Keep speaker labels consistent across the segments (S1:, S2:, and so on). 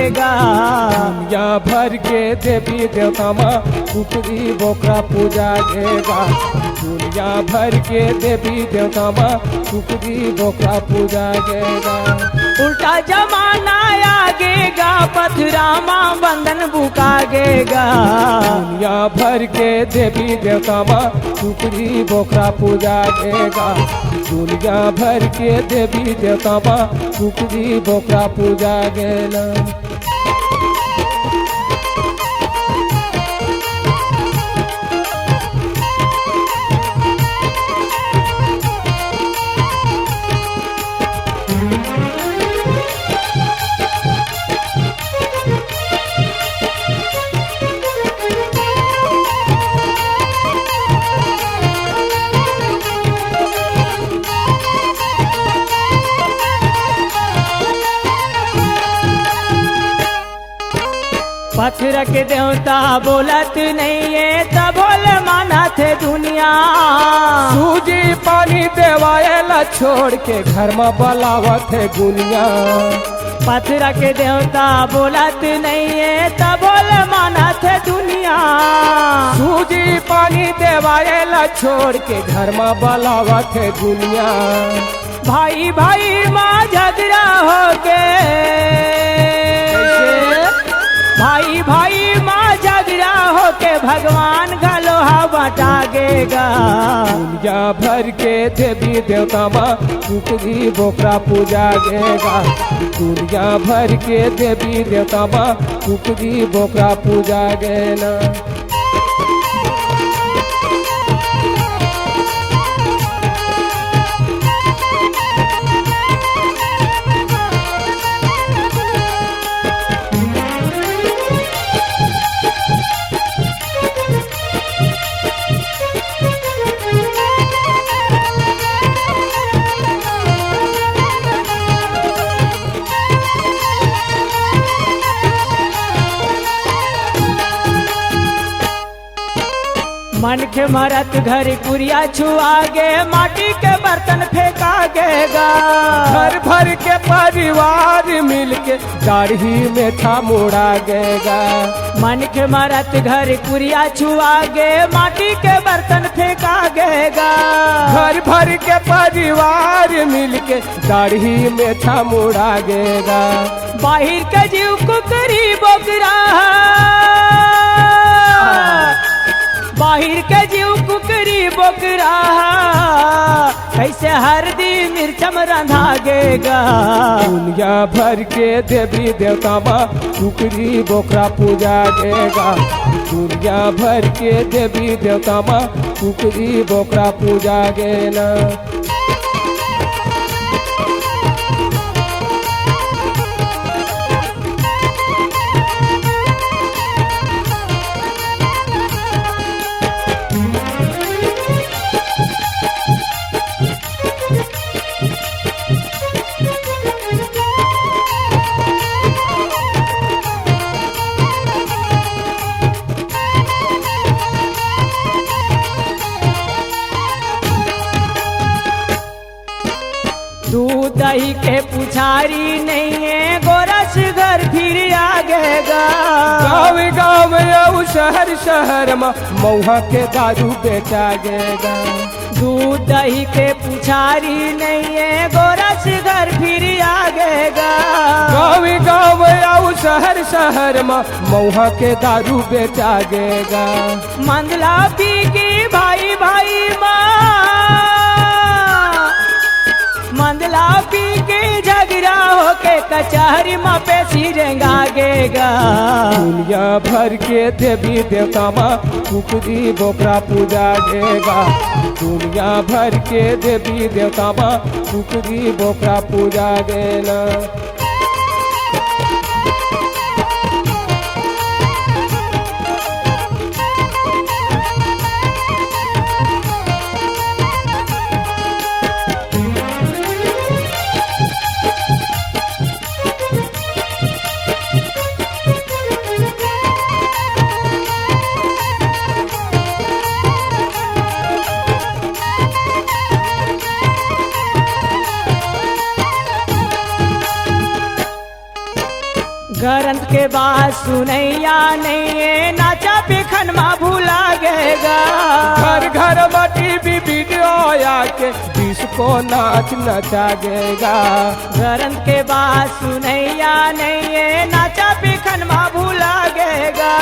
S1: गेगा।
S2: दुनिया भर के देवी देवता माँ कुकरी बोकरा पूजा गेगा। दुनिया भर के देवी देवता माँ कुकरी बोकरा पूजा गेगा।
S1: उल्टा जमाना आगेगा, पथरामा बंधन बुकागेगा।
S2: दुनिया भर के देवी देवता माँ कुकरी बोकरा पूजा गेगा। दुनिया भर के देवी देवता माँ कुकरी बोकरा पूजा गेला।
S1: पत्थर के देवता बोलत नहीं है, तब बोले माना थे दुनिया।
S2: सूजी पानी देवाएला छोड़ के घर में बलावत है गुनिया।
S1: पत्थर के देवता बोलत नहीं है, तब बोले माना थे दुनिया।
S2: सूजी पानी देवाएला छोड़ के घर में बलावत है गुनिया।
S1: भाई भाई माँ झगड़ा हो गए, भाई भाई माँ झगड़ा हो के भगवान का लोहा बटागेगा।
S2: दुनिया भर के देवी देवता माँ कुकरी बोकरा पूजा गेगा। दुनिया भर के देवी देवता माँ कुकरी बोकरा पूजा गेना।
S1: मन के मरत घर कुरिया छुआगे, माटी के बर्तन फेंकागेगा।
S2: घर भर के परिवार मिलके दाढ़ी में था मुड़ा गेगा।
S1: मन के मरत घर कुरिया छुआगे, माटी के बर्तन फेंकागेगा।
S2: घर भर के परिवार मिलके दाढ़ी में था मुड़ा गेगा।
S1: बाहिर के जीव कुकरी बोकरा, बाहिर के जीव कुकरी बोकरा, कैसे हरदी मिर्चम रंधागेगा।
S2: दुनिया भर के देवी देवता माँ कुकरी बोकरा पूजा गेगा। दुनिया भर के देवी देवता माँ कुकरी बोकरा पूजा गेना।
S1: दूध दही के पुछारी नहीं है, गोरस घर फिर आगेगा।
S2: गाँव गाँव में और शहर शहर में मऊहा के दारू बेचा गेगा।
S1: दूध दही के पुछारी नहीं है, गोरस घर फिर आगेगा।
S2: गाँव गाँव में और शहर शहर में मऊहा के दारू बेचा गेगा।
S1: मंदला पी की भाई भाई माँ, मंदला पी के झगड़ा होके कचहरी में पेशी रेंगागेगा।
S2: दुनिया भर के देवी देवता माँ कुकरी बोकरा पूजा गेगा। दुनिया भर के देवी देवता माँ कुकरी बोकरा पूजा गेना।
S1: के बाद सुनैया नहीं है नाचा बिखनमा भूला गएगा।
S2: घर घर में टीवी वीडियो आके डिस्को नाच नचागेगा।
S1: घरन के बाद सुनैया नहीं है नाचा बिखनमा भूला गएगा।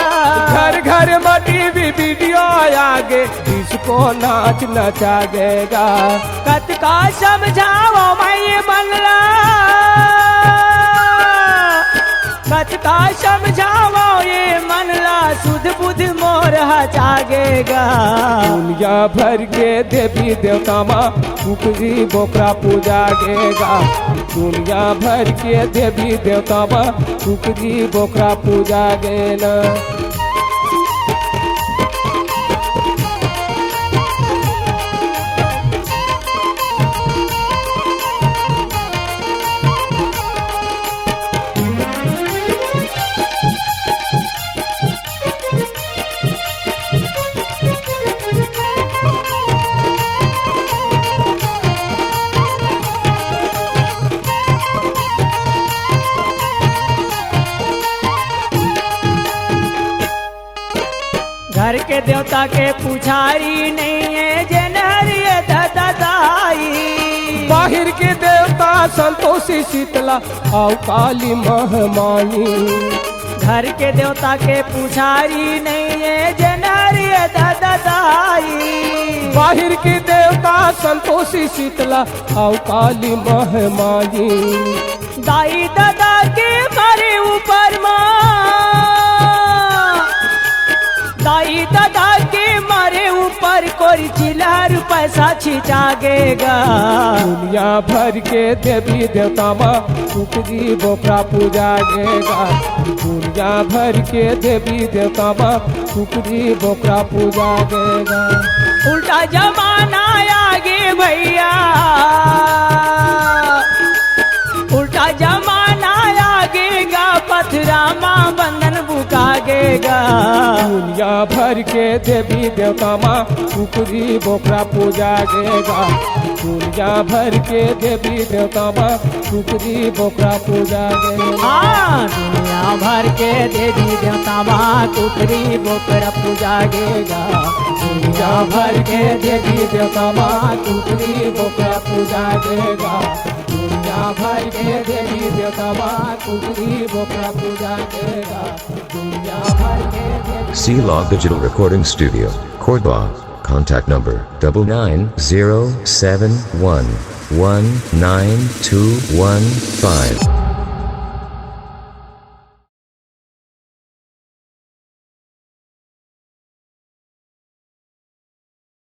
S2: घर घर में टीवी वीडियो आगे डिस्को नाच नचागेगा।
S1: कत का समझाओ मैं मनला, कत का समझाओ ये मनला सुध बुध मोर जागेगा।
S2: दुनिया भर के देवी देवता माँ कुकरी बोकरा पूजागेगा। दुनिया भर के देवी देवता माँ कुकरी बोकरा पूजागेना।
S1: घर के देवता के पुजारी नहीं है जनहरिए दाई।
S2: बाहिर के देवता संतोषी शीतला और काली महमानी।
S1: घर के देवता के पुजारी नहीं है जनहरिए दाई।
S2: बाहिर के देवता संतोषी शीतला और काली महमानी।
S1: दाई दादा के मारे ऊपर दाई दादा के मारे ऊपर कोई चिल्लार पैसा छिचागेगा।
S2: दुनिया भर के देवी देवता माँ कुकरी बोकरा पूजागेगा। दुनिया भर के देवी देवता माँ कुकरी बोकरा पूजागेगा।
S1: उल्टा जमाना आगे भैया, उल्टा जमाना आगेगा पथरामा बंधन बुकागेगा।
S2: दुनिया भर के देवी देवता माँ कुकरी बोकरा पूजागेगा। दुनिया भर के देवी देवता माँ कुकरी बोकरा पूजागेगा।
S1: हाँ दुनिया भर के देवी देवता माँ कुकरी बोकरा पूजागेगा।
S2: दुनिया भर के देवी देवता माँ कुकरी बोकरा पूजागेगा। दुनिया भर के देवी देवता माँ कुकरी बोकरा पूजागेगा। दुनिया भर के
S3: C-Log Digital Recording Studio, Cordoba. Contact number 9907119215.